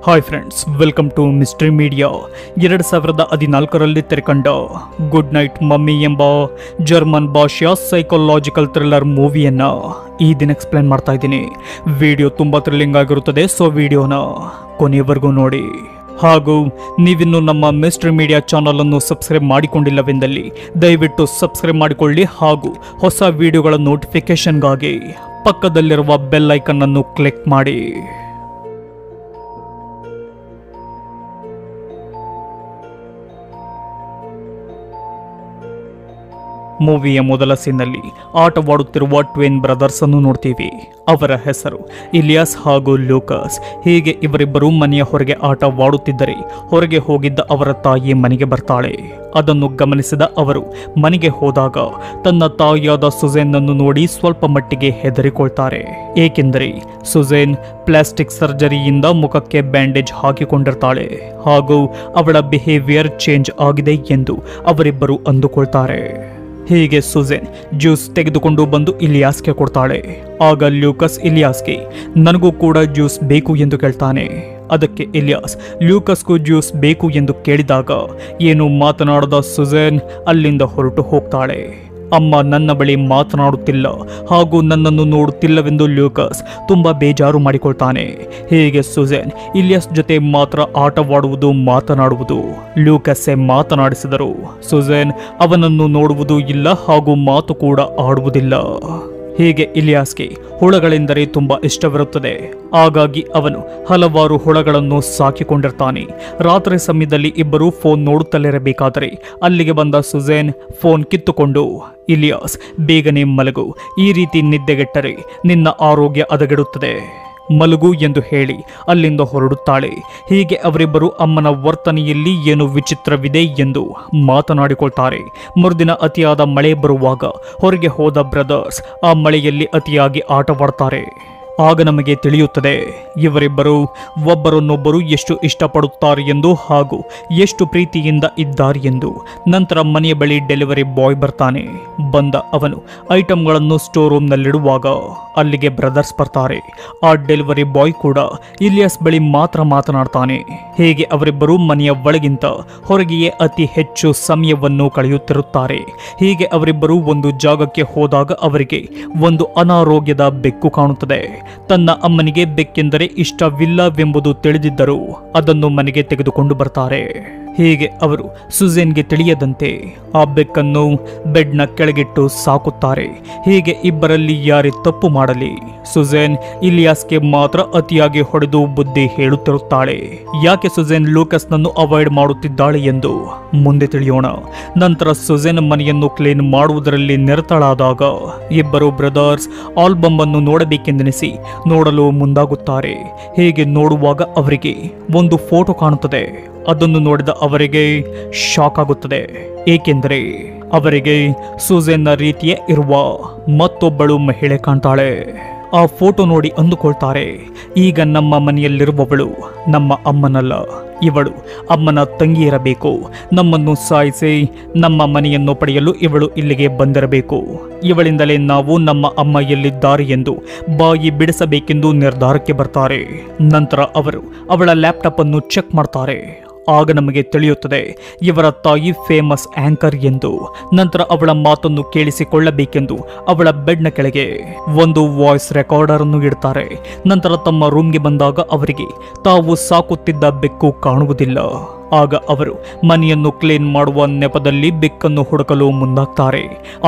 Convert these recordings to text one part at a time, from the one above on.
Hi friends, welcome to Mystery Media. 2014ರಲ್ಲಿ ತೆರೆಕಂಡ Good Night Mommy ಎಂಬ ಜರ್ಮನ್ ಭಾಷೆಯ ಸೈಕಾಲಜಿಕಲ್ ಥ್ರಿಲ್ಲರ್ ಮೂವಿಯನ್ನು ಈ ದಿನ ಎಕ್ಸ್ಪ್ಲೇನ್ ಮಾಡ್ತಾ ಇದ್ದೀನಿ. ವಿಡಿಯೋ ತುಂಬ ಥ್ರಿಲ್ಲಿಂಗ್ ಆಗಿರುತ್ತದೆ, ಸೊ ವಿಡಿಯೋನ ಕೊನೆಯವರೆಗೂ ನೋಡಿ. ಹಾಗೂ ನೀವಿನ್ನು ನಮ್ಮ ಮಿಸ್ಟ್ರಿ ಮೀಡಿಯಾ ಚಾನಲನ್ನು ಸಬ್ಸ್ಕ್ರೈಬ್ ಮಾಡಿಕೊಂಡಿಲ್ಲವೆಂದಲ್ಲಿ ದಯವಿಟ್ಟು ಸಬ್ಸ್ಕ್ರೈಬ್ ಮಾಡಿಕೊಳ್ಳಿ ಹಾಗೂ ಹೊಸ ವಿಡಿಯೋಗಳ ನೋಟಿಫಿಕೇಷನ್ಗಾಗಿ ಪಕ್ಕದಲ್ಲಿರುವ ಬೆಲ್ ಐಕನ್ ಅನ್ನು ಕ್ಲಿಕ್ ಮಾಡಿ. ಮೂವಿಯ ಮೊದಲ ಸೀನ್ನಲ್ಲಿ ಆಟವಾಡುತ್ತಿರುವ ಟ್ವಿನ್ ಬ್ರದರ್ಸ್ ಅನ್ನು ನೋಡ್ತೀವಿ. ಅವರ ಹೆಸರು ಇಲಿಯಾಸ್ ಹಾಗೂ ಲೂಕಸ್. ಹೀಗೆ ಇವರಿಬ್ಬರು ಮನೆಯ ಹೊರಗೆ ಆಟವಾಡುತ್ತಿದ್ದರೆ ಹೊರಗೆ ಹೋಗಿದ್ದ ಅವರ ತಾಯಿ ಮನೆಗೆ ಬರ್ತಾಳೆ. ಅದನ್ನು ಗಮನಿಸಿದ ಅವರು ಮನೆಗೆ ಹೋದಾಗ ತನ್ನ ತಾಯಿಯಾದ ಸುಜೇನ್ ಅನ್ನು ನೋಡಿ ಸ್ವಲ್ಪ ಮಟ್ಟಿಗೆ ಹೆದರಿಕೊಳ್ತಾರೆ. ಏಕೆಂದರೆ ಸುಜೇನ್ ಪ್ಲಾಸ್ಟಿಕ್ ಸರ್ಜರಿಯಿಂದ ಮುಖಕ್ಕೆ ಬ್ಯಾಂಡೇಜ್ ಹಾಕಿಕೊಂಡಿರ್ತಾಳೆ ಹಾಗೂ ಅವಳ ಬಿಹೇವಿಯರ್ ಚೇಂಜ್ ಆಗಿದೆ ಎಂದು ಅವರಿಬ್ಬರು ಅಂದುಕೊಳ್ತಾರೆ. ಹೀಗೆ ಸುಜೇನ್ ಜ್ಯೂಸ್ ತೆಗೆದುಕೊಂಡು ಬಂದು ಇಲಿಯಾಸ್ಗೆ ಕೊಡ್ತಾಳೆ. ಆಗ ಲೂಕಸ್ ಇಲಿಯಾಸ್ಗೆ ನನಗೂ ಕೂಡ ಜ್ಯೂಸ್ ಬೇಕು ಎಂದು ಕೇಳ್ತಾನೆ. ಅದಕ್ಕೆ ಇಲಿಯಾಸ್ ಲೂಕಸ್ಗೂ ಜ್ಯೂಸ್ ಬೇಕು ಎಂದು ಕೇಳಿದಾಗ ಏನು ಮಾತನಾಡದ ಸುಜೇನ್ ಅಲ್ಲಿಂದ ಹೊರಟು ಹೋಗ್ತಾಳೆ. ಅಮ್ಮ ನನ್ನ ಬಳಿ ಮಾತನಾಡುತ್ತಿಲ್ಲ ಹಾಗೂ ನನ್ನನ್ನು ನೋಡುತ್ತಿಲ್ಲವೆಂದು ಲೂಕಸ್ ತುಂಬ ಬೇಜಾರು ಮಾಡಿಕೊಳ್ತಾನೆ. ಹೀಗೆ ಸುಜೇನ್ ಇಲಿಯಾಸ್ ಜೊತೆ ಮಾತ್ರ ಆಟವಾಡುವುದು, ಮಾತನಾಡುವುದು. ಲೂಕಸ್ಸೇ ಮಾತನಾಡಿಸಿದರು. ಸುಜೇನ್ ಅವನನ್ನು ನೋಡುವುದೂ ಇಲ್ಲ ಹಾಗೂ ಮಾತು ಕೂಡ ಆಡುವುದಿಲ್ಲ. ಹೀಗೆ ಇಲಿಯಾಸ್ಗೆ ಹುಳಗಳೆಂದರೆ ತುಂಬ ಇಷ್ಟವಿರುತ್ತದೆ. ಹಾಗಾಗಿ ಅವನು ಹಲವಾರು ಹುಳಗಳನ್ನು ಸಾಕಿಕೊಂಡಿರ್ತಾನೆ. ರಾತ್ರಿ ಸಮಯದಲ್ಲಿ ಇಬ್ಬರು ಫೋನ್ ನೋಡುತ್ತಲಿರಬೇಕಾದರೆ ಅಲ್ಲಿಗೆ ಬಂದ ಸುಜೇನ್ ಫೋನ್ ಕಿತ್ತುಕೊಂಡು ಇಲಿಯಾಸ್ ಬೇಗನೆ ಮಲಗು, ಈ ರೀತಿ ನಿದ್ದೆಗೆಟ್ಟರೆ ನಿನ್ನ ಆರೋಗ್ಯ ಹದಗೆಡುತ್ತದೆ, ಮಲಗು ಎಂದು ಹೇಳಿ ಅಲ್ಲಿಂದ ಹೊರಡುತ್ತಾಳೆ. ಹೀಗೆ ಅವರಿಬ್ಬರು ಅಮ್ಮನ ವರ್ತನೆಯಲ್ಲಿ ಏನು ವಿಚಿತ್ರವಿದೆ ಎಂದು ಮಾತನಾಡಿಕೊಳ್ತಾರೆ. ಮರುದಿನ ಅತಿಯಾದ ಮಳೆ ಬರುವಾಗ ಹೊರಗೆ ಹೋದ ಬ್ರದರ್ಸ್ ಆ ಮಳೆಯಲ್ಲಿ ಅತಿಯಾಗಿ ಆಟವಾಡ್ತಾರೆ. ಆಗ ನಮಗೆ ತಿಳಿಯುತ್ತದೆ ಇವರಿಬ್ಬರು ಒಬ್ಬರನ್ನೊಬ್ಬರು ಎಷ್ಟು ಇಷ್ಟಪಡುತ್ತಾರೆ ಎಂದು ಹಾಗೂ ಎಷ್ಟು ಪ್ರೀತಿಯಿಂದ ಇದ್ದಾರೆ ಎಂದು. ನಂತರ ಮನೆಯ ಬಳಿ ಡೆಲಿವರಿ ಬಾಯ್ ಬರ್ತಾನೆ. ಬಂದ ಅವನು ಐಟಮ್ಗಳನ್ನು ಸ್ಟೋರ್ ರೂಮ್ನಲ್ಲಿಡುವಾಗ ಅಲ್ಲಿಗೆ ಬ್ರದರ್ಸ್ ಬರ್ತಾರೆ. ಆ ಡೆಲಿವರಿ ಬಾಯ್ ಕೂಡ ಇಲಿಯಾಸ್ ಬಳಿ ಮಾತ್ರ ಮಾತನಾಡ್ತಾನೆ. ಹೀಗೆ ಅವರಿಬ್ಬರು ಮನೆಯ ಒಳಗಿಂತ ಹೊರಗೆಯೇ ಅತಿ ಹೆಚ್ಚು ಸಮಯವನ್ನು ಕಳೆಯುತ್ತಿರುತ್ತಾರೆ. ಹೀಗೆ ಅವರಿಬ್ಬರು ಒಂದು ಜಾಗಕ್ಕೆ ಹೋದಾಗ ಅವರಿಗೆ ಒಂದು ಅನಾರೋಗ್ಯದ ಬೆಕ್ಕು ಕಾಣುತ್ತದೆ. ತನ್ನ ಅಮ್ಮನಿಗೆ ಬೆಕ್ಕೆಂದರೆ ಇಷ್ಟವಿಲ್ಲವೆಂಬುದು ತಿಳಿದಿದ್ದರೂ ಅದನ್ನು ಮನೆಗೆ ತೆಗೆದುಕೊಂಡು ಬರ್ತಾರೆ. ಹೀಗೆ ಅವರು ಸುಜೇನ್ಗೆ ತಿಳಿಯದಂತೆ ಆ ಬೆಕ್ಕನ್ನು ಬೆಡ್ನ ಕೆಳಗಿಟ್ಟು ಸಾಕುತ್ತಾರೆ. ಹೀಗೆ ಇಬ್ಬರಲ್ಲಿ ಯಾರೇ ತಪ್ಪು ಮಾಡಲಿ ಸುಜೇನ್ ಇಲಿಯಾಸ್ಗೆ ಮಾತ್ರ ಅತಿಯಾಗಿ ಹೊಡೆದು ಬುದ್ಧಿ ಹೇಳುತ್ತಿರುತ್ತಾಳೆ. ಯಾಕೆ ಸುಜೇನ್ ಲೂಕಸ್ನನ್ನು ಅವಾಯ್ಡ್ ಮಾಡುತ್ತಿದ್ದಾಳೆ ಎಂದು ಮುಂದೆ ತಿಳಿಯೋಣ. ನಂತರ ಸುಜೇನ್ ಮನೆಯನ್ನು ಕ್ಲೀನ್ ಮಾಡುವುದರಲ್ಲಿ ನಿರತಳಾದಾಗ ಇಬ್ಬರು ಬ್ರದರ್ಸ್ ಆಲ್ಬಮ್ ಅನ್ನು ನೋಡಬೇಕೆಂದೆನಿಸಿ ನೋಡಲು ಮುಂದಾಗುತ್ತಾರೆ. ಹೀಗೆ ನೋಡುವಾಗ ಅವರಿಗೆ ಒಂದು ಫೋಟೋ ಕಾಣುತ್ತದೆ. ಅದನ್ನು ನೋಡಿದ ಅವರಿಗೆ ಶಾಕ್ ಆಗುತ್ತದೆ. ಏಕೆಂದರೆ ಅವರಿಗೆ ಸುಜೇನ್ನ ರೀತಿಯೇ ಇರುವ ಮತ್ತೊಬ್ಬಳು ಮಹಿಳೆ ಕಾಣ್ತಾಳೆ. ಆ ಫೋಟೋ ನೋಡಿ ಅಂದುಕೊಳ್ತಾರೆ, ಈಗ ನಮ್ಮ ಮನೆಯಲ್ಲಿರುವವಳು ನಮ್ಮ ಅಮ್ಮನಲ್ಲ, ಇವಳು ಅಮ್ಮನ ತಂಗಿ ಇರಬೇಕು. ನಮ್ಮನ್ನು ಸಾಯಿಸಿ ನಮ್ಮ ಮನೆಯನ್ನು ಪಡೆಯಲು ಇವಳು ಇಲ್ಲಿಗೆ ಬಂದಿರಬೇಕು. ಇವಳಿಂದಲೇ ನಾವು ನಮ್ಮ ಅಮ್ಮ ಎಲ್ಲಿದ್ದಾರೆ ಎಂದು ಬಾಯಿ ಬಿಡಿಸಬೇಕೆಂದು ನಿರ್ಧಾರಕ್ಕೆ ಬರ್ತಾರೆ. ನಂತರ ಅವರು ಅವಳ ಲ್ಯಾಪ್ಟಾಪ್ ಅನ್ನು ಚೆಕ್ ಮಾಡ್ತಾರೆ. ಆಗ ನಮಗೆ ತಿಳಿಯುತ್ತದೆ ಇವರ ತಾಯಿ ಫೇಮಸ್ ಆಂಕರ್ ಎಂದು. ನಂತರ ಅವಳ ಮಾತನ್ನು ಕೇಳಿಸಿಕೊಳ್ಳಬೇಕೆಂದು ಅವಳ ಬೆಡ್ನ ಕೆಳಗೆ ಒಂದು ವಾಯ್ಸ್ ರೆಕಾರ್ಡರ್ ಅನ್ನು ಇಡ್ತಾರೆ. ನಂತರ ತಮ್ಮ ರೂಮ್ಗೆ ಬಂದಾಗ ಅವರಿಗೆ ತಾವು ಸಾಕುತ್ತಿದ್ದ ಬೆಕ್ಕು ಕಾಣುವುದಿಲ್ಲ. ಆಗ ಅವರು ಮನೆಯನ್ನು ಕ್ಲೀನ್ ಮಾಡುವ ನೆಪದಲ್ಲಿ ಬೆಕ್ಕನ್ನು ಹುಡುಕಲು ಮುಂದಾಗ್ತಾರೆ.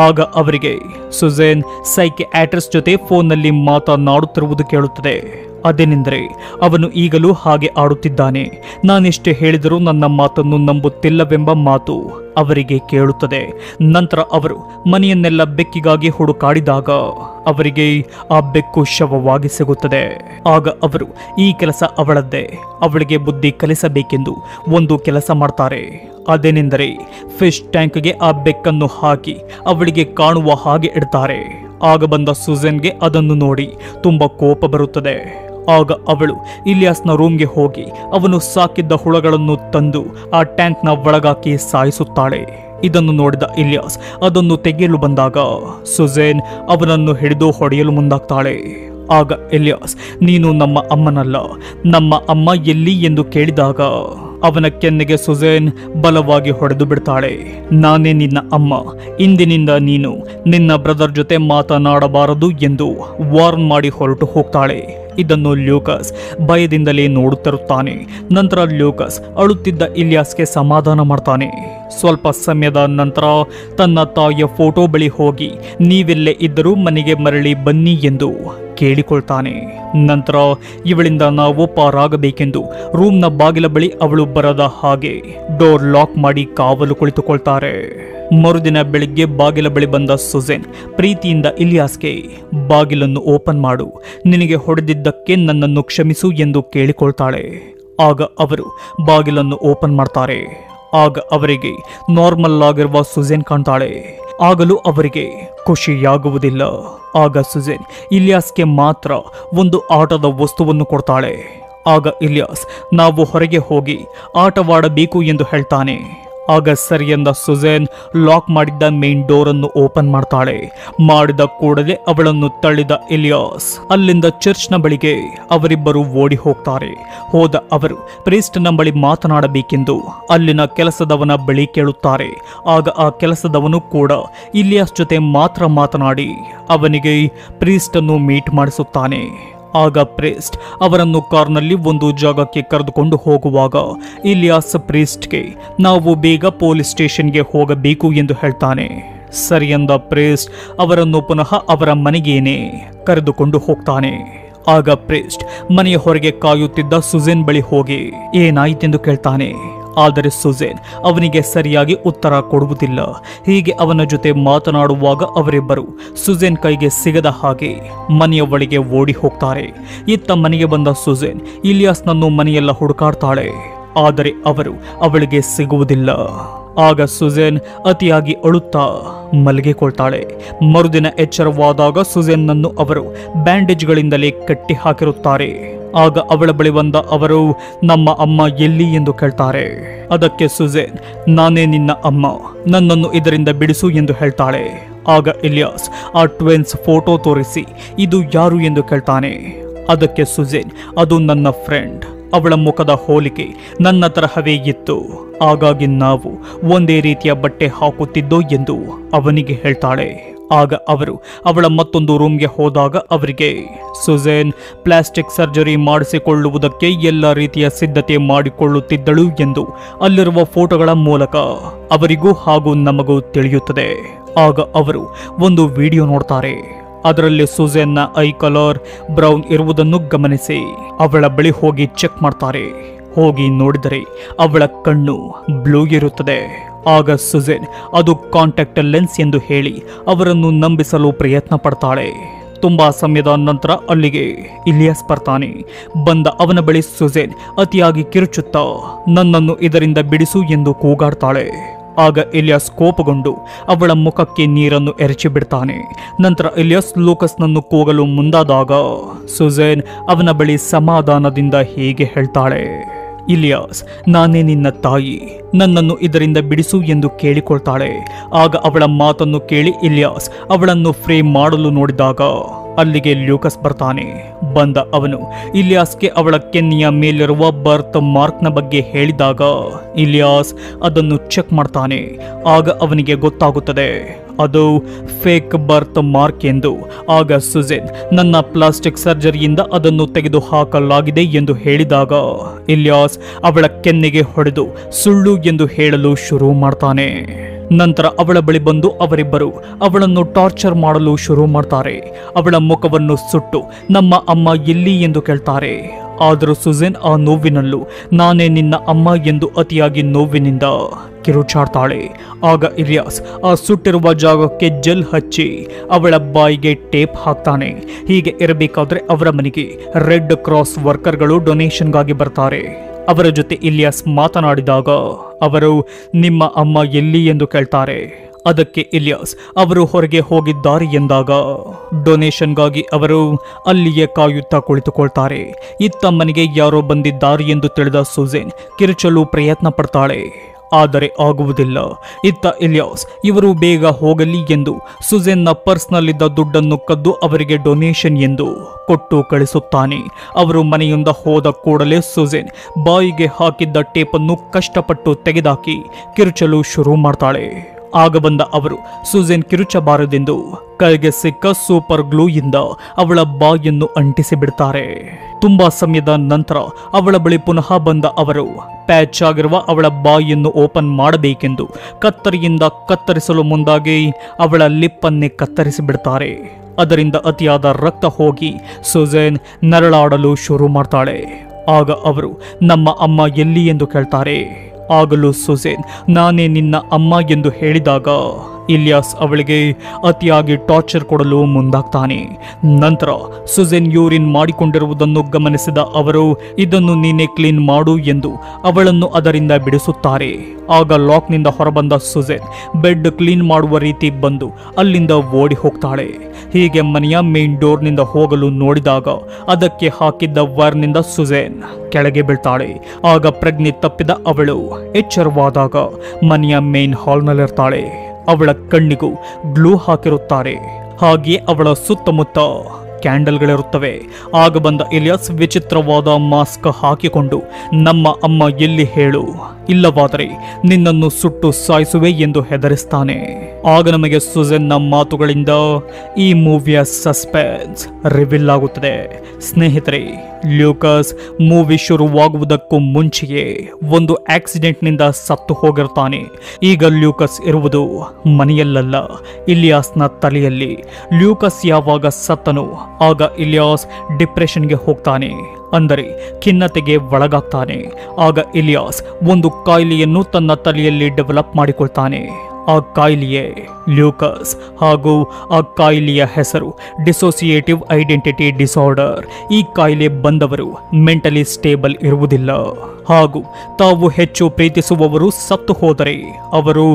ಆಗ ಅವರಿಗೆ ಸುಜೇನ್ ಸೈಕಿಯಾಟ್ರಿಸ್ಟ್ ಜೊತೆ ಫೋನ್ನಲ್ಲಿ ಮಾತನಾಡುತ್ತಿರುವುದು ಕೇಳುತ್ತದೆ. ಅದೇನೆಂದರೆ ಅವನು ಈಗಲೂ ಹಾಗೆ ಆಡುತ್ತಿದ್ದಾನೆ, ನಾನೆಷ್ಟೇ ಹೇಳಿದರೂ ನನ್ನ ಮಾತನ್ನು ನಂಬುತ್ತಿಲ್ಲವೆಂಬ ಮಾತು ಅವರಿಗೆ ಕೇಳುತ್ತದೆ. ನಂತರ ಅವರು ಮನೆಯನ್ನೆಲ್ಲ ಬೆಕ್ಕಿಗಾಗಿ ಹುಡುಕಾಡಿದಾಗ ಅವರಿಗೆ ಆ ಬೆಕ್ಕು ಶವವಾಗಿ ಸಿಗುತ್ತದೆ. ಆಗ ಅವರು ಈ ಕೆಲಸ ಅವಳದ್ದೇ, ಅವಳಿಗೆ ಬುದ್ಧಿ ಕಲಿಸಬೇಕೆಂದು ಒಂದು ಕೆಲಸ ಮಾಡ್ತಾರೆ. ಅದೇನೆಂದರೆ ಫಿಶ್ ಟ್ಯಾಂಕ್ಗೆ ಆ ಬೆಕ್ಕನ್ನು ಹಾಕಿ ಅವಳಿಗೆ ಕಾಣುವ ಹಾಗೆ ಇಡ್ತಾರೆ. ಆಗ ಬಂದ ಸುಜೇನ್ಗೆ ಅದನ್ನು ನೋಡಿ ತುಂಬ ಕೋಪ ಬರುತ್ತದೆ. ಆಗ ಅವಳು ಇಲಿಯಾಸ್ನ ರೂಮ್ಗೆ ಹೋಗಿ ಅವನು ಸಾಕಿದ್ದ ಹುಳಗಳನ್ನು ತಂದು ಆ ಟ್ಯಾಂಕ್ನ ಒಳಗಾಕಿ ಸಾಯಿಸುತ್ತಾಳೆ. ಇದನ್ನು ನೋಡಿದ ಇಲಿಯಾಸ್ ಅದನ್ನು ತೆಗೆಯಲು ಬಂದಾಗ ಸುಜೇನ್ ಅವನನ್ನು ಹಿಡಿದು ಹೊಡೆಯಲು ಮುಂದಾಗ್ತಾಳೆ. ಆಗ ಎಲಿಯಾಸ್, ನೀನು ನಮ್ಮ ಅಮ್ಮನಲ್ಲ, ನಮ್ಮ ಅಮ್ಮ ಎಲ್ಲಿ ಎಂದು ಕೇಳಿದಾಗ ಅವನ ಕೆನ್ನೆಗೆ ಸುಜೇನ್ ಬಲವಾಗಿ ಹೊಡೆದು ಬಿಡ್ತಾಳೆ. ನಾನೇ ನಿನ್ನ ಅಮ್ಮ, ಇಂದಿನಿಂದ ನೀನು ನಿನ್ನ ಬ್ರದರ್ ಜೊತೆ ಮಾತನಾಡಬಾರದು ಎಂದು ವಾರ್ನ್ ಮಾಡಿ ಹೊರಟು ಹೋಗ್ತಾಳೆ. ಇದನ್ನು ಲ್ಯೂಕಸ್ ಭಯದಿಂದಲೇ ನೋಡುತ್ತಿರುತ್ತಾನೆ. ನಂತರ ಲ್ಯೂಕಸ್ ಅಳುತ್ತಿದ್ದ ಇಲಿಯಾಸ್ಗೆ ಸಮಾಧಾನ ಮಾಡ್ತಾನೆ. ಸ್ವಲ್ಪ ಸಮಯದ ನಂತರ ತನ್ನ ತಾಯಿಯ ಫೋಟೋ ಬಳಿ ಹೋಗಿ ನೀವೆಲ್ಲೇ ಇದ್ದರೂ ಮನೆಗೆ ಮರಳಿ ಬನ್ನಿ ಎಂದು ಕೇಳಿಕೊಳ್ತಾನೆ. ನಂತರ ಇವಳಿಂದ ನಾವು ಪಾರಾಗಬೇಕೆಂದು ರೂಮ್ನ ಬಾಗಿಲ ಬಳಿ ಅವಳು ಬರದ ಹಾಗೆ ಡೋರ್ ಲಾಕ್ ಮಾಡಿ ಕಾವಲು ಕುಳಿತುಕೊಳ್ತಾರೆ. ಮರುದಿನ ಬೆಳಿಗ್ಗೆ ಬಾಗಿಲ ಬಳಿ ಬಂದ ಸುಜೇನ್ ಪ್ರೀತಿಯಿಂದ ಇಲಿಯಾಸ್ಗೆ ಬಾಗಿಲನ್ನು ಓಪನ್ ಮಾಡು, ನಿನಗೆ ಹೊಡೆದಿದ್ದಕ್ಕೆ ನನ್ನನ್ನು ಕ್ಷಮಿಸು ಎಂದು ಕೇಳಿಕೊಳ್ತಾಳೆ. ಆಗ ಅವರು ಬಾಗಿಲನ್ನು ಓಪನ್ ಮಾಡ್ತಾರೆ. ಆಗ ಅವರಿಗೆ ನಾರ್ಮಲ್ ಆಗಿರುವ ಸುಜೇನ್ ಕಾಣ್ತಾಳೆ. ಆಗಲೂ ಅವರಿಗೆ ಖುಷಿಯಾಗುವುದಿಲ್ಲ. ಆಗ ಸುಜೇನ್ ಇಲಿಯಾಸ್ಗೆ ಮಾತ್ರ ಒಂದು ಆಟದ ವಸ್ತುವನ್ನು ಕೊಡ್ತಾಳೆ. ಆಗ ಇಲಿಯಾಸ್ ನಾವು ಹೊರಗೆ ಹೋಗಿ ಆಟವಾಡಬೇಕು ಎಂದು ಹೇಳ್ತಾನೆ. ಆಗ ಸರಿ ಎಂದ ಸುಜೇನ್ ಲಾಕ್ ಮಾಡಿದ್ದ ಮೇನ್ ಡೋರ್ ಅನ್ನು ಓಪನ್ ಮಾಡ್ತಾಳೆ. ಮಾಡಿದ ಕೂಡಲೇ ಅವಳನ್ನು ತಳ್ಳಿದ ಇಲಿಯಾಸ್ ಅಲ್ಲಿಂದ ಚರ್ಚ್ನ ಬಳಿಗೆ ಅವರಿಬ್ಬರು ಓಡಿ ಹೋಗ್ತಾರೆ. ಹೋದ ಅವರು ಪ್ರೀಸ್ಟ್ನ ಬಳಿ ಮಾತನಾಡಬೇಕೆಂದು ಅಲ್ಲಿನ ಕೆಲಸದವನ ಬಳಿ ಕೇಳುತ್ತಾರೆ. ಆಗ ಆ ಕೆಲಸದವನು ಕೂಡ ಇಲಿಯಾಸ್ ಜೊತೆ ಮಾತ್ರ ಮಾತನಾಡಿ ಅವನಿಗೆ ಪ್ರೀಸ್ಟ್ ಅನ್ನು ಮೀಟ್ ಮಾಡಿಸುತ್ತಾನೆ. ಆಗ ಪ್ರೀಸ್ಟ್ ಅವರನ್ನು ಕಾರ್ನಲ್ಲಿ ಒಂದು ಜಾಗಕ್ಕೆ ಕರೆದುಕೊಂಡು ಹೋಗುವಾಗ ಇಲಿಯಾಸ್ ಪ್ರೀಸ್ಟ್ಗೆ ನಾವು ಬೇಗ ಪೊಲೀಸ್ ಸ್ಟೇಷನ್ಗೆ ಹೋಗಬೇಕು ಎಂದು ಹೇಳ್ತಾನೆ. ಸರಿ ಎಂದ ಪ್ರೀಸ್ಟ್ ಅವರನ್ನು ಪುನಃ ಅವರ ಮನೆಗೇನೆ ಕರೆದುಕೊಂಡು ಹೋಗ್ತಾನೆ. ಆಗ ಪ್ರೀಸ್ಟ್ ಮನೆಯ ಹೊರಗೆ ಕಾಯುತ್ತಿದ್ದ ಸುಜೇನ್ ಬಳಿ ಹೋಗಿ ಏನಾಯಿತೆಂದು ಕೇಳ್ತಾನೆ. ಆದರೆ ಸುಜೇನ್ ಅವನಿಗೆ ಸರಿಯಾಗಿ ಉತ್ತರ ಕೊಡುವುದಿಲ್ಲ. ಹೀಗೆ ಅವನ ಜೊತೆ ಮಾತನಾಡುವಾಗ ಅವರಿಬ್ಬರು ಸುಜೇನ್ ಕೈಗೆ ಸಿಗದ ಹಾಗೆ ಮನೆಯ ಒಳಗೆ ಓಡಿ ಹೋಗ್ತಾರೆ. ಇತ್ತ ಮನೆಗೆ ಬಂದ ಸುಜೇನ್ ಇಲಿಯಾಸ್ನನ್ನು ಮನೆಯೆಲ್ಲ ಹುಡುಕಾಡ್ತಾಳೆ. ಆದರೆ ಅವರು ಅವಳಿಗೆ ಸಿಗುವುದಿಲ್ಲ. ಆಗ ಸುಜೇನ್ ಅತಿಯಾಗಿ ಅಳುತ್ತಾ ಮಲಗಿಕೊಳ್ತಾಳೆ. ಮರುದಿನ ಎಚ್ಚರವಾದಾಗ ಸುಜೇನ್ನನ್ನು ಅವರು ಬ್ಯಾಂಡೇಜ್ಗಳಿಂದಲೇ ಕಟ್ಟಿ ಹಾಕಿರುತ್ತಾರೆ. ಆಗ ಅವಳ ಬಳಿ ಬಂದ ಅವರು ನಮ್ಮ ಅಮ್ಮ ಎಲ್ಲಿ ಎಂದು ಕೇಳ್ತಾರೆ. ಅದಕ್ಕೆ ಸುಜೇನ್ ನಾನೇ ನಿನ್ನ ಅಮ್ಮ, ನನ್ನನ್ನು ಇದರಿಂದ ಬಿಡಿಸು ಎಂದು ಹೇಳ್ತಾಳೆ. ಆಗ ಇಲಿಯಾಸ್ ಆ ಟ್ವಿನ್ಸ್ ಫೋಟೋ ತೋರಿಸಿ ಇದು ಯಾರು ಎಂದು ಕೇಳ್ತಾನೆ. ಅದಕ್ಕೆ ಸುಜೇನ್ ಅದು ನನ್ನ ಫ್ರೆಂಡ್, ಅವಳ ಮುಖದ ಹೋಲಿಕೆ ನನ್ನ ತರಹವೇ ಇತ್ತು, ಹಾಗಾಗಿ ನಾವು ಒಂದೇ ರೀತಿಯ ಬಟ್ಟೆ ಹಾಕುತ್ತಿದ್ದೋ ಎಂದು ಅವನಿಗೆ ಹೇಳ್ತಾಳೆ. ಆಗ ಅವರು ಅವಳ ಮತ್ತೊಂದು ರೂಮ್ಗೆ ಹೋದಾಗ ಅವರಿಗೆ ಸುಜೇನ್ ಪ್ಲಾಸ್ಟಿಕ್ ಸರ್ಜರಿ ಮಾಡಿಸಿಕೊಳ್ಳುವುದಕ್ಕೆ ಎಲ್ಲ ರೀತಿಯ ಸಿದ್ಧತೆ ಮಾಡಿಕೊಳ್ಳುತ್ತಿದ್ದಳು ಎಂದು ಅಲ್ಲಿರುವ ಫೋಟೋಗಳ ಮೂಲಕ ಅವರಿಗೂ ಹಾಗೂ ನಮಗೂ ತಿಳಿಯುತ್ತದೆ. ಆಗ ಅವರು ಒಂದು ವಿಡಿಯೋ ನೋಡ್ತಾರೆ. ಅದರಲ್ಲಿ ಸುಜೇನ್ನ ಐ ಕಲರ್ ಬ್ರೌನ್ ಇರುವುದನ್ನು ಗಮನಿಸಿ ಅವಳ ಬಳಿ ಹೋಗಿ ಚೆಕ್ ಮಾಡ್ತಾರೆ. ಹೋಗಿ ನೋಡಿದರೆ ಅವಳ ಕಣ್ಣು ಬ್ಲೂ ಇರುತ್ತದೆ. ಆಗ ಸುಜೇನ್ ಅದು ಕಾಂಟ್ಯಾಕ್ಟ್ ಲೆನ್ಸ್ ಎಂದು ಹೇಳಿ ಅವರನ್ನು ನಂಬಿಸಲು ಪ್ರಯತ್ನ ಪಡ್ತಾಳೆ. ತುಂಬಾ ಸಮಯದ ನಂತರ ಅಲ್ಲಿಗೆ ಇಲಿಯಾಸ್ ಬರ್ತಾನೆ. ಬಂದ ಅವನ ಬಳಿ ಸುಜೇನ್ ಅತಿಯಾಗಿ ಕಿರುಚುತ್ತಾ ನನ್ನನ್ನು ಇದರಿಂದ ಬಿಡಿಸು ಎಂದು ಕೂಗಾಡ್ತಾಳೆ. ಆಗ ಇಲಿಯಾಸ್ ಕೋಪಗೊಂಡು ಅವಳ ಮುಖಕ್ಕೆ ನೀರನ್ನು ಎರಚಿ ಬಿಡ್ತಾನೆ. ನಂತರ ಇಲಿಯಾಸ್ ಲೂಕಸ್ನನ್ನು ಕೂಗಲು ಮುಂದಾದಾಗ ಸುಜೇನ್ ಅವನ ಬಳಿ ಸಮಾಧಾನದಿಂದ ಹೀಗೆ ಹೇಳ್ತಾಳೆ, ಇಲಿಯಾಸ್ ನಾನೇ ನಿನ್ನ ತಾಯಿ, ನನ್ನನ್ನು ಇದರಿಂದ ಬಿಡಿಸು ಎಂದು ಕೇಳಿಕೊಳ್ತಾಳೆ. ಆಗ ಅವಳ ಮಾತನ್ನು ಕೇಳಿ ಇಲಿಯಾಸ್ ಅವಳನ್ನು ಫ್ರೇಮ್ ಮಾಡಲು ನೋಡಿದಾಗ ಅಲ್ಲಿಗೆ ಲ್ಯೂಕಸ್ ಬರ್ತಾನೆ. ಬಂದ ಅವನು ಇಲಿಯಾಸ್ಗೆ ಅವಳ ಕೆನ್ನೆಯ ಮೇಲಿರುವ ಬರ್ತ್ ಮಾರ್ಕ್ನ ಬಗ್ಗೆ ಹೇಳಿದಾಗ ಇಲಿಯಾಸ್ ಅದನ್ನು ಚೆಕ್ ಮಾಡ್ತಾನೆ. ಆಗ ಅವನಿಗೆ ಗೊತ್ತಾಗುತ್ತದೆ ಅದು ಫೇಕ್ ಬರ್ತ್ ಮಾರ್ಕ್ ಎಂದು. ಆಗ ಸುಜೇನ್ ನನ್ನ ಪ್ಲಾಸ್ಟಿಕ್ ಸರ್ಜರಿಯಿಂದ ಅದನ್ನು ತೆಗೆದು ಹಾಕಲಾಗಿದೆ ಎಂದು ಹೇಳಿದಾಗ ಇಲಿಯಾಸ್ ಅವಳ ಕೆನ್ನೆಗೆ ಹೊಡೆದು ಸುಳ್ಳು ಎಂದು ಹೇಳಲು ಶುರು ಮಾಡ್ತಾನೆ. ನಂತರ ಅವಳ ಬಳಿ ಬಂದು ಅವರಿಬ್ಬರು ಅವಳನ್ನು ಟಾರ್ಚರ್ ಮಾಡಲು ಶುರು ಮಾಡ್ತಾರೆ. ಅವಳ ಮುಖವನ್ನು ಸುಟ್ಟು ನಮ್ಮ ಅಮ್ಮ ಎಲ್ಲಿ ಎಂದು ಕೇಳ್ತಾರೆ. ಆದರೂ ಸುಜೇನ್ ಆ ನೋವಿನಲ್ಲೂ ನಾನೇ ನಿನ್ನ ಅಮ್ಮ ಎಂದು ಅತಿಯಾಗಿ ನೋವಿನಿಂದ ಕಿರುಚಾಡ್ತಾಳೆ. ಆಗ ಇಲಿಯಾಸ್ ಆ ಸುಟ್ಟಿರುವ ಜಾಗಕ್ಕೆ ಜೆಲ್ ಹಚ್ಚಿ ಅವಳ ಬಾಯಿಗೆ ಟೇಪ್ ಹಾಕ್ತಾನೆ. ಹೀಗೆ ಇರಬೇಕಾದ್ರೆ ಅವರ ಮನೆಗೆ ರೆಡ್ ಕ್ರಾಸ್ ವರ್ಕರ್ಗಳು ಡೊನೇಷನ್ಗಾಗಿ ಬರ್ತಾರೆ. ಅವರ ಜೊತೆ ಇಲಿಯಾಸ್ ಮಾತನಾಡಿದಾಗ ಅವರು ನಿಮ್ಮ ಅಮ್ಮ ಎಲ್ಲಿ ಎಂದು ಕೇಳ್ತಾರೆ. ಅದಕ್ಕೆ ಇಲಿಯಾಸ್ ಅವರು ಹೊರಗೆ ಹೋಗಿದ್ದಾರೆ ಎಂದಾಗ ಡೊನೇಷನ್ಗಾಗಿ ಅವರು ಅಲ್ಲಿಯೇ ಕಾಯುತ್ತಾ ಕುಳಿತುಕೊಳ್ತಾರೆ. ಇತ್ತ ಮನೆಗೆ ಯಾರೋ ಬಂದಿದ್ದಾರೆ ಎಂದು ತಿಳಿದ ಸುಜೇನ್ ಕಿರುಚಲು ಪ್ರಯತ್ನ ಪಡ್ತಾಳೆ. ಆದರೆ ಆಗುವುದಿಲ್ಲ. ಇತ್ತ ಇಲಿಯಾಸ್ ಇವರು ಬೇಗ ಹೋಗಲಿ ಎಂದು ಸುಜೆನ್ನ ಪರ್ಸ್ನಲ್ಲಿದ್ದ ದುಡ್ಡನ್ನು ಕದ್ದು ಅವರಿಗೆ ಡೊನೇಷನ್ ಎಂದು ಕೊಟ್ಟು ಕಳಿಸುತ್ತಾನೆ. ಅವರು ಮನೆಯಿಂದ ಹೋದ ಕೂಡಲೇ ಸುಜೆನ್ ಬಾಯಿಗೆ ಹಾಕಿದ್ದ ಟೇಪನ್ನು ಕಷ್ಟಪಟ್ಟು ತೆಗೆದಾಕಿ ಕಿರುಚಲು ಶುರು ಮಾಡ್ತಾಳೆ. ಆಗ ಬಂದ ಅವರು ಸುಜೆನ್ ಕಿರುಚಬಾರದೆಂದು ಕೈಗೆ ಸಿಕ್ಕ ಸೂಪರ್ ಗ್ಲೂ ಇಂದ ಅವಳ ಬಾಯನ್ನು ಅಂಟಿಸಿ ಬಿಡ್ತಾರೆ. ತುಂಬಾ ಸಮಯದ ನಂತರ ಅವಳ ಬಳಿ ಪುನಃ ಬಂದ ಅವರು ಪ್ಯಾಚ್ ಆಗಿರುವ ಅವಳ ಬಾಯಿಯನ್ನು ಓಪನ್ ಮಾಡಬೇಕೆಂದು ಕತ್ತರಿಯಿಂದ ಕತ್ತರಿಸಲು ಮುಂದಾಗಿ ಅವಳ ಲಿಪ್ಪನ್ನೇ ಕತ್ತರಿಸಿ ಬಿಡ್ತಾರೆ. ಅದರಿಂದ ಅತಿಯಾದ ರಕ್ತ ಹೋಗಿ ಸುಜೆನ್ ನರಳಾಡಲು ಶುರು ಮಾಡ್ತಾಳೆ. ಆಗ ಅವರು ನಮ್ಮ ಅಮ್ಮ ಎಲ್ಲಿ ಎಂದು ಕೇಳ್ತಾರೆ. ಆಗಲೂ ಸುಜೆನ್ ನಾನೇ ನಿನ್ನ ಅಮ್ಮ ಎಂದು ಹೇಳಿದಾಗ ಇಲಿಯಾಸ್ ಅವಳಿಗೆ ಅತಿಯಾಗಿ ಟಾರ್ಚರ್ ಕೊಡಲು ಮುಂದಾಗ್ತಾನೆ. ನಂತರ ಸುಜೆನ್ ಯೂರಿನ್ ಮಾಡಿಕೊಂಡಿರುವುದನ್ನು ಗಮನಿಸಿದ ಅವರು ಇದನ್ನು ನೀನೇ ಕ್ಲೀನ್ ಮಾಡು ಎಂದು ಅವಳನ್ನು ಅದರಿಂದ ಬಿಡಿಸುತ್ತಾರೆ. ಆಗ ಲಾಕ್ನಿಂದ ಹೊರಬಂದ ಸುಜೆನ್ ಬೆಡ್ ಕ್ಲೀನ್ ಮಾಡುವ ರೀತಿ ಬಂದು ಅಲ್ಲಿಂದ ಓಡಿ ಹೋಗ್ತಾಳೆ. ಹೀಗೆ ಮನೆಯ ಮೇನ್ ಡೋರ್ನಿಂದ ಹೋಗಲು ನೋಡಿದಾಗ ಅದಕ್ಕೆ ಹಾಕಿದ್ದ ವೈರ್ನಿಂದ ಸುಜೆನ್ ಕೆಳಗೆ ಬೀಳ್ತಾಳೆ. ಆಗ ಪ್ರಜ್ಞೆ ತಪ್ಪಿದ ಅವಳು ಎಚ್ಚರವಾದಾಗ ಮನೆಯ ಮೇನ್ ಹಾಲ್ನಲ್ಲಿರ್ತಾಳೆ. ಅವಳ ಕಣ್ಣಿಗೂ ಗ್ಲೂ ಹಾಕಿರುತ್ತಾರೆ. ಹಾಗೆಯೇ ಅವಳ ಸುತ್ತಮುತ್ತ ಕ್ಯಾಂಡಲ್ಗಳಿರುತ್ತವೆ. ಆಗ ಬಂದ ಇಲಿಯಾಸ್ ವಿಚಿತ್ರವಾದ ಮಾಸ್ಕ್ ಹಾಕಿಕೊಂಡು ನಮ್ಮ ಅಮ್ಮ ಎಲ್ಲಿ ಹೇಳು, ಇಲ್ಲವಾದರೆ ನಿನ್ನನ್ನು ಸುಟ್ಟು ಸಾಯಿಸುವೆ ಎಂದು ಹೆದರಿಸ್ತಾನೆ. ಆಗ ನಮಗೆ ಸುಜೆನ್ನ ಮಾತುಗಳಿಂದ ಈ ಮೂವಿಯ ಸಸ್ಪೆನ್ಸ್ ರಿವೀಲ್ ಆಗುತ್ತದೆ. ಸ್ನೇಹಿತರೆ, ಲ್ಯೂಕಸ್ ಮೂವಿ ಶುರುವಾಗುವುದಕ್ಕೂ ಮುಂಚೆಯೇ ಒಂದು ಆಕ್ಸಿಡೆಂಟ್ನಿಂದ ಸತ್ತು ಹೋಗಿರ್ತಾನೆ. ಈಗ ಲ್ಯೂಕಸ್ ಇರುವುದು ಮನೆಯಲ್ಲ, ಇಲಿಯಾಸ್ನ ತಲೆಯಲ್ಲಿ. ಲ್ಯೂಕಸ್ ಯಾವಾಗ ಸತ್ತನು ಆಗ ಇಲಿಯಾಸ್ ಡಿಪ್ರೆಷನ್ಗೆ ಹೋಗ್ತಾನೆ, ಅಂದರೆ ಖಿನ್ನತೆಗೆ ಒಳಗಾಗ್ತಾನೆ. ಆಗ ಇಲಿಯಾಸ್ ಒಂದು ಕಾಯಿಲೆಯನ್ನು ತನ್ನ ತಲೆಯಲ್ಲಿ ಡೆವಲಪ್ ಮಾಡಿಕೊಳ್ತಾನೆ. ಆ ಕಾಯಿಲೆಯೇ ಲ್ಯೂಕಸ್ ಹಾಗೂ ಆ ಕಾಯಿಲೆಯ ಹೆಸರು ಡಿಸೋಸಿಯೇಟಿವ್ ಐಡೆಂಟಿಟಿ ಡಿಸಾರ್ಡರ್. ಈ ಕಾಯಿಲೆ ಬಂದವರು ಮೆಂಟಲಿ ಸ್ಟೇಬಲ್ ಇರುವುದಿಲ್ಲ ಹಾಗೂ ತಾವು ಹೆಚ್ಚು ಪ್ರೀತಿಸುವವರು ಸತ್ತು ಹೋದರೆ ಅವರು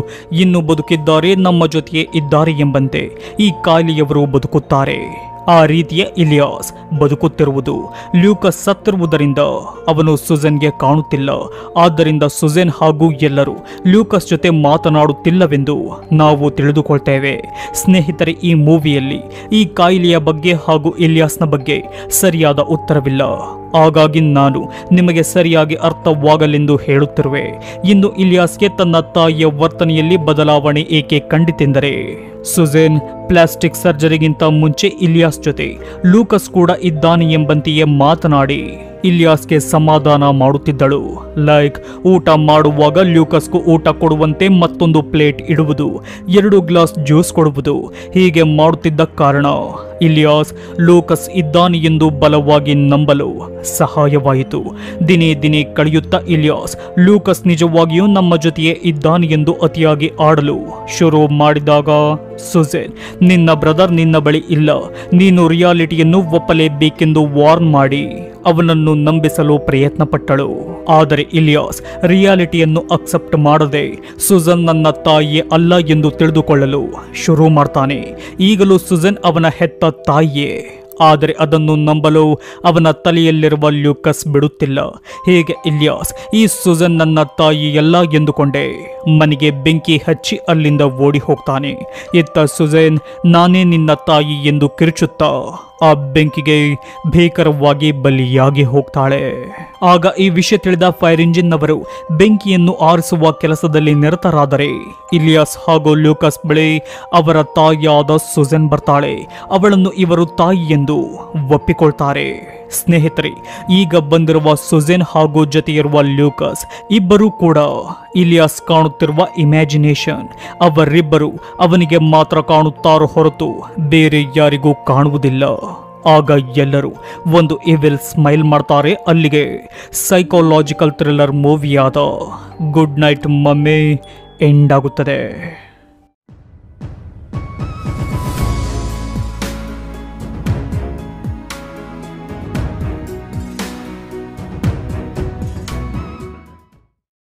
ಇನ್ನೂ ಬದುಕಿದ್ದಾರೆ, ನಮ್ಮ ಜೊತೆಯೇ ಇದ್ದಾರೆ ಎಂಬಂತೆ ಈ ಕಾಯಿಲೆಯವರು ಬದುಕುತ್ತಾರೆ. ಆ ರೀತಿಯ ಇಲಿಯಾಸ್ ಬದುಕುತ್ತಿರುವುದು. ಲ್ಯೂಕಸ್ ಸತ್ತಿರುವುದರಿಂದ ಅವನು ಸುಜೆನ್ಗೆ ಕಾಣುತ್ತಿಲ್ಲ. ಆದ್ದರಿಂದ ಸುಜೆನ್ ಹಾಗೂ ಎಲ್ಲರೂ ಲ್ಯೂಕಸ್ ಜೊತೆ ಮಾತನಾಡುತ್ತಿಲ್ಲವೆಂದು ನಾವು ತಿಳಿದುಕೊಳ್ತೇವೆ. ಸ್ನೇಹಿತರೆ, ಈ ಮೂವಿಯಲ್ಲಿ ಈ ಕಾಯಿಲೆಯ ಬಗ್ಗೆ ಹಾಗೂ ಇಲಿಯಾಸ್ನ ಬಗ್ಗೆ ಸರಿಯಾದ ಉತ್ತರವಿಲ್ಲ. ಹಾಗಾಗಿ ನಾನು ನಿಮಗೆ ಸರಿಯಾಗಿ ಅರ್ಥವಾಗಲೆಂದು ಹೇಳುತ್ತಿರುವೆ. ಇನ್ನು ಇಲಿಯಾಸ್ಗೆ ತನ್ನ ತಾಯಿಯ ವರ್ತನೆಯಲ್ಲಿ ಬದಲಾವಣೆ ಏಕೆ ಕಂಡಿತೆಂದರೆ ಸುಜೆನ್ ಪ್ಲಾಸ್ಟಿಕ್ ಸರ್ಜರಿಗಿಂತ ಮುಂಚೆ ಇಲಿಯಾಸ್ ಜೊತೆ ಲೂಕಸ್ ಕೂಡ ಇದ್ದಾನೆ ಎಂಬಂತೆಯೇ ಮಾತನಾಡಿ ಇಲಿಯಾಸ್ಗೆ ಸಮಾಧಾನ ಮಾಡುತ್ತಿದ್ದಳು. ಲೈಕ್ ಊಟ ಮಾಡುವಾಗ ಲ್ಯೂಕಸ್ಗೂ ಊಟ ಕೊಡುವಂತೆ ಮತ್ತೊಂದು ಪ್ಲೇಟ್ ಇಡುವುದು, 2 ಗ್ಲಾಸ್ ಜ್ಯೂಸ್ ಕೊಡುವುದು. ಹೀಗೆ ಮಾಡುತ್ತಿದ್ದ ಕಾರಣ ಇಲಿಯಾಸ್ ಲೂಕಸ್ ಇದ್ದಾನೆ ಎಂದು ಬಲವಾಗಿ ನಂಬಲು ಸಹಾಯವಾಯಿತು. ದಿನೇ ದಿನೇ ಕಳೆಯುತ್ತಾ ಇಲಿಯಾಸ್ ಲೂಕಸ್ ನಿಜವಾಗಿಯೂ ನಮ್ಮ ಜೊತೆಯೇ ಇದ್ದಾನೆ ಎಂದು ಅತಿಯಾಗಿ ಆಡಲು ಶುರು ಮಾಡಿದಾಗ ಸುಜೆನ್ ನಿನ್ನ ಬ್ರದರ್ ನಿನ್ನ ಬಳಿ ಇಲ್ಲ, ನೀನು ರಿಯಾಲಿಟಿಯನ್ನು ಒಪ್ಪಲೇಬೇಕೆಂದು ವಾರ್ನ್ ಮಾಡಿ ಅವನನ್ನು ನಂಬಿಸಲು ಪ್ರಯತ್ನ ಪಟ್ಟಳು. ಆದರೆ ಇಲಿಯಾಸ್ ರಿಯಾಲಿಟಿಯನ್ನು ಅಕ್ಸೆಪ್ಟ್ ಮಾಡದೆ ಸುಜನ್ ನನ್ನ ತಾಯಿಯೇ ಅಲ್ಲ ಎಂದು ತಿಳಿದುಕೊಳ್ಳಲು ಶುರು ಮಾಡ್ತಾನೆ. ಈಗಲೂ ಸುಜನ್ ಅವನ ಹೆತ್ತ ತಾಯಿಯೇ, ಆದರೆ ಅದನ್ನು ನಂಬಲು ಅವನ ತಲೆಯಲ್ಲಿರುವ ಲ್ಯೂಕಸ್ ಬಿಡುತ್ತಿಲ್ಲ. ಹೀಗೆ ಇಲಿಯಾಸ್ ಈ ಸುಜನ್ ನನ್ನ ತಾಯಿ ಎಲ್ಲ ಎಂದುಕೊಂಡೆ ಮನೆಗೆ ಬೆಂಕಿ ಹಚ್ಚಿ ಅಲ್ಲಿಂದ ಓಡಿ ಹೋಗ್ತಾನೆ. ಇತ್ತ ಸುಜನ್ ನಾನೇ ನಿನ್ನ ತಾಯಿ ಎಂದು ಕಿರುಚುತ್ತಾ ಆ ಬೆಂಕಿಗೆ ಭೀಕರವಾಗಿ ಬಲಿಯಾಗಿ ಹೋಗ್ತಾಳೆ. ಆಗ ಈ ವಿಷಯ ತಿಳಿದ ಫೈರ್ ಇಂಜಿನ್ ಅವರು ಬೆಂಕಿಯನ್ನು ಆರಿಸುವ ಕೆಲಸದಲ್ಲಿ ನಿರತರಾದರೆ ಇಲಿಯಾಸ್ ಹಾಗೂ ಲ್ಯೂಕಸ್ ಬಳಿ ಅವರ ತಾಯಿಯಾದ ಸುಜನ್ ಬರ್ತಾಳೆ. ಅವಳನ್ನು ಇವರು ತಾಯಿ ಎಂದು ಒಪ್ಪಿಕೊಳ್ತಾರೆ. ಸ್ನೇಹಿತರೆ, ಈಗ ಬಂದಿರುವ ಸುಜೆನ್ ಹಾಗೂ ಜೊತೆಯಿರುವ ಲ್ಯೂಕಸ್ ಇಬ್ಬರೂ ಕೂಡ ಇಲಿಯಾಸ್ ಕಾಣುತ್ತಿರುವ ಇಮ್ಯಾಜಿನೇಷನ್. ಅವರಿಬ್ಬರು ಅವನಿಗೆ ಮಾತ್ರ ಕಾಣುತ್ತಾರೋ ಹೊರತು ಬೇರೆ ಯಾರಿಗೂ ಕಾಣುವುದಿಲ್ಲ. ಆಗ ಎಲ್ಲರೂ ಒಂದು ಇವಿಲ್ ಸ್ಮೈಲ್ ಮಾಡ್ತಾರೆ. ಅಲ್ಲಿಗೆ ಸೈಕಾಲಜಿಕಲ್ ಥ್ರಿಲ್ಲರ್ ಮೂವಿಯಾದ ಗುಡ್ ನೈಟ್ ಮಮ್ಮಿ ಎಂಡ್ ಆಗುತ್ತದೆ.